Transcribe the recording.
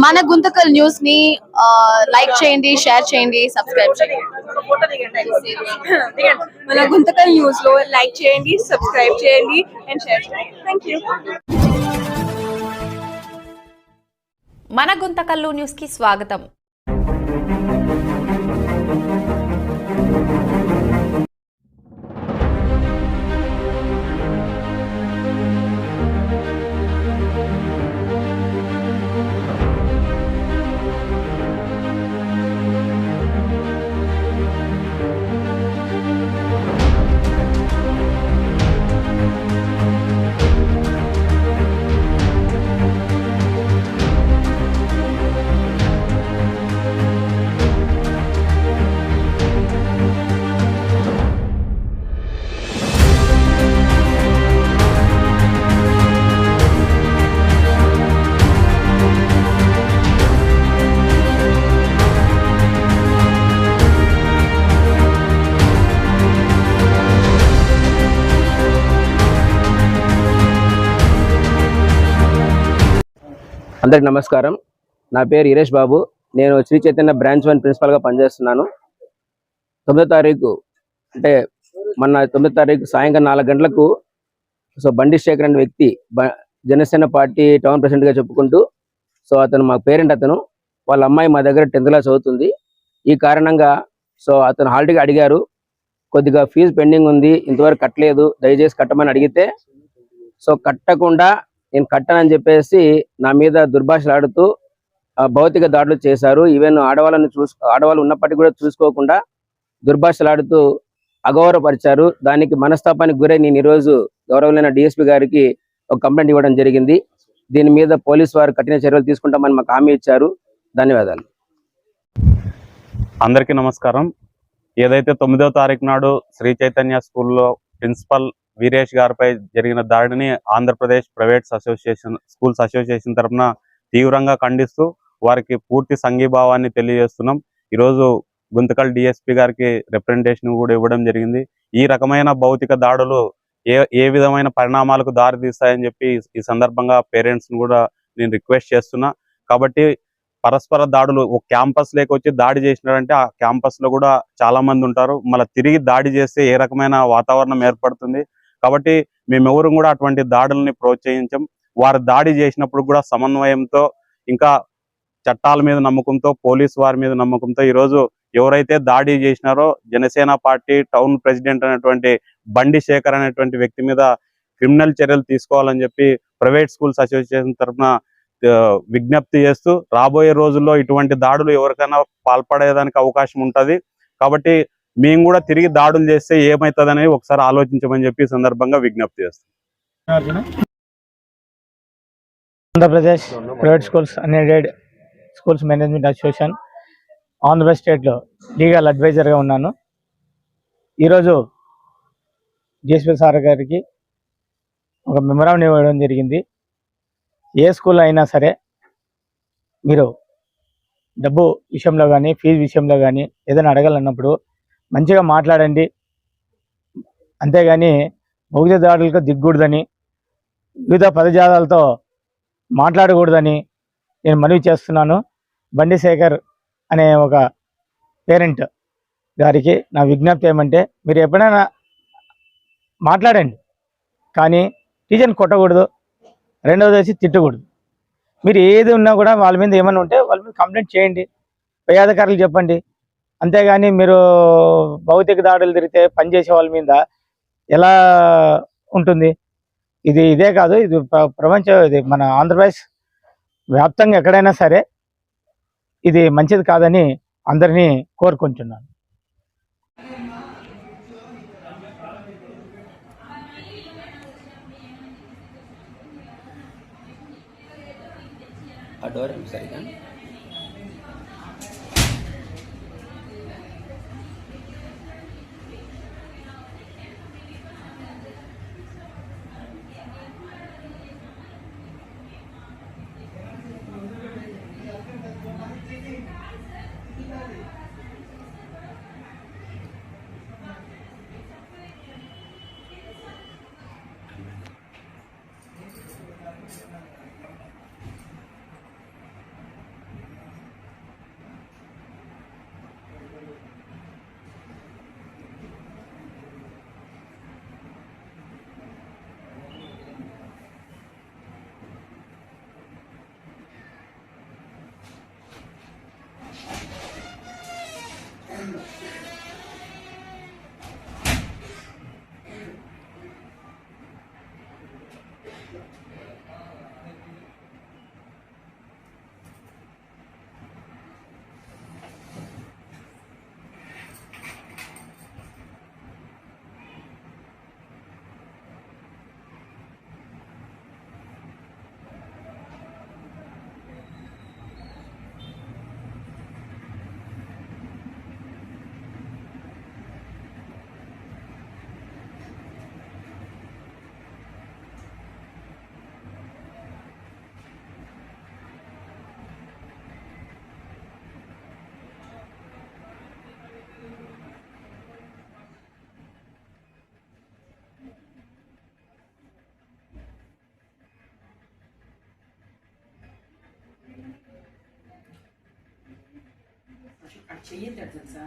మన గుంతకల్ న్యూస్ ని లైక్ చేయండి, షేర్ చేయండి, సబ్స్క్రైబ్ చేయండి. మన గుంతకల్ న్యూస్ లో లైక్ చేయండి, సబ్స్క్రైబ్ చేయండి అండ్ షేర్ చేయండి. థాంక్యూ. మన గుంతకల్లు న్యూస్ కి స్వాగతం. అందరికి నమస్కారం. నా పేరు ఈరేష్ బాబు. నేను శ్రీ చైతన్య బ్రాంచ్ 1 ప్రిన్సిపల్గా పనిచేస్తున్నాను. 9వ తారీఖు అంటే మొన్న 9వ తారీఖు సాయంకాలం 4 గంటలకు బండి శేఖర్ అనే వ్యక్తి జనసేన పార్టీ టౌన్ ప్రెసిడెంట్గా చెప్పుకుంటూ అతను మా పేరెంట్. అతను వాళ్ళ అమ్మాయి మా దగ్గర 10th క్లాస్ చదువుతుంది. ఈ కారణంగా అతను హాల్ టికెట్ అడిగారు. కొద్దిగా ఫీజు పెండింగ్ ఉంది, ఇంతవరకు కట్టలేదు, దయచేసి కట్టమని అడిగితే కట్టకుండా నేను కట్టనని చెప్పేసి నా మీద దుర్భాషలు ఆడుతూ భౌతిక దాడులు చేశారు. ఈవెన్ ఆడవాళ్ళు ఉన్నప్పటికీ కూడా చూసుకోకుండా దుర్భాషలు ఆడుతూ అగౌరవపరిచారు. దానికి మనస్తాపానికి గురై నేను ఈరోజు గౌరవమైన డిఎస్పీ గారికి ఒక కంప్లైంట్ ఇవ్వడం జరిగింది. దీని మీద పోలీసు వారు కఠిన చర్యలు తీసుకుంటామని మాకు హామీ ఇచ్చారు. ధన్యవాదాలు. అందరికీ నమస్కారం. ఏదైతే 9వ తారీఖు నాడు శ్రీ చైతన్య స్కూల్లో ప్రిన్సిపల్ వీరేష్ గారిపై జరిగిన దాడిని ఆంధ్రప్రదేశ్ ప్రైవేట్ స్కూల్స్ అసోసియేషన్ తరఫున తీవ్రంగా ఖండిస్తూ వారికి పూర్తి సంఘీభావాన్ని తెలియజేస్తున్నాం. ఈరోజు గుంతకల్ డిఎస్పీ గారికి రిప్రజెంటేషన్ కూడా ఇవ్వడం జరిగింది. ఈ రకమైన భౌతిక దాడులు ఏ విధమైన పరిణామాలకు దారితీస్తాయని చెప్పి ఈ సందర్భంగా పేరెంట్స్ని కూడా నేను రిక్వెస్ట్ చేస్తున్నా. కాబట్టి పరస్పర దాడులు ఒక క్యాంపస్ లేక వచ్చి దాడి చేసినారంటే ఆ క్యాంపస్ లో కూడా చాలా మంది ఉంటారు. మళ్ళీ తిరిగి దాడి చేస్తే ఏ రకమైన వాతావరణం ఏర్పడుతుంది. కాబట్టి మేమెవరు కూడా అటువంటి దాడుల్ని ప్రోత్సహించం. వారు దాడి చేసినప్పుడు కూడా సమన్వయంతో, ఇంకా చట్టాల మీద నమ్మకంతో, పోలీసు వారి మీద నమ్మకంతో ఈరోజు ఎవరైతే దాడి చేసినారో జనసేన పార్టీ టౌన్ ప్రెసిడెంట్ అనేటువంటి బండి శేఖర్ అనేటువంటి వ్యక్తి మీద క్రిమినల్ చర్యలు తీసుకోవాలని చెప్పి ప్రైవేట్ స్కూల్స్ అసోసియేషన్ తరఫున విజ్ఞప్తి చేస్తూ, రాబోయే రోజుల్లో ఇటువంటి దాడులు ఎవరికైనా పాల్పడేదానికి అవకాశం ఉంటుంది. కాబట్టి మేము కూడా తిరిగి దాడులు చేస్తే ఏమవుతుందని ఒకసారి ఆలోచించమని చెప్పి సందర్భంగా విజ్ఞప్తి చేస్తాం. Andhra Pradesh private schools unaided schools management association Andhra Pradesh స్టేట్లో లీగల్ అడ్వైజర్గా ఉన్నాను. ఈరోజు డిఎస్పీ సార్ గారికి ఒక మెమోరాండం ఇవ్వడం జరిగింది. ఏ స్కూల్ అయినా సరే మీరు డబ్బు విషయంలో కానీ ఫీజు విషయంలో కానీ ఏదైనా అడగాలన్నప్పుడు మంచిగా మాట్లాడండి, అంతేగాని భౌతిక దాడులకు దిగకూడదని, వివిధ పదజాలాలతో మాట్లాడకూడదని నేను మనవి చేస్తున్నాను. బండి శేఖర్ అనే ఒక పేరెంట్ గారికి నా విజ్ఞప్తి ఏమంటే, మీరు ఎప్పుడైనా మాట్లాడండి కానీ టీచర్ని కొట్టకూడదు, రెండవది వచ్చి తిట్టకూడదు. మీరు ఏది ఉన్నా కూడా వాళ్ళ మీద ఏమైనా ఉంటే వాళ్ళ మీద కంప్లైంట్ చేయండి, పై అధికారులు చెప్పండి. అంతేగాని మీరు భౌతిక దాడులు తిరిగితే పనిచేసే వాళ్ళ మీద ఎలా ఉంటుంది? ఇదే కాదు, ఇది ఇది మన ఆంధ్రప్రదేశ్ వ్యాప్తంగా ఎక్కడైనా సరే ఇది మంచిది కాదని అందరినీ కోరుకుంటున్నాను. సరిగా చెయ్యొద్దు తెలుసా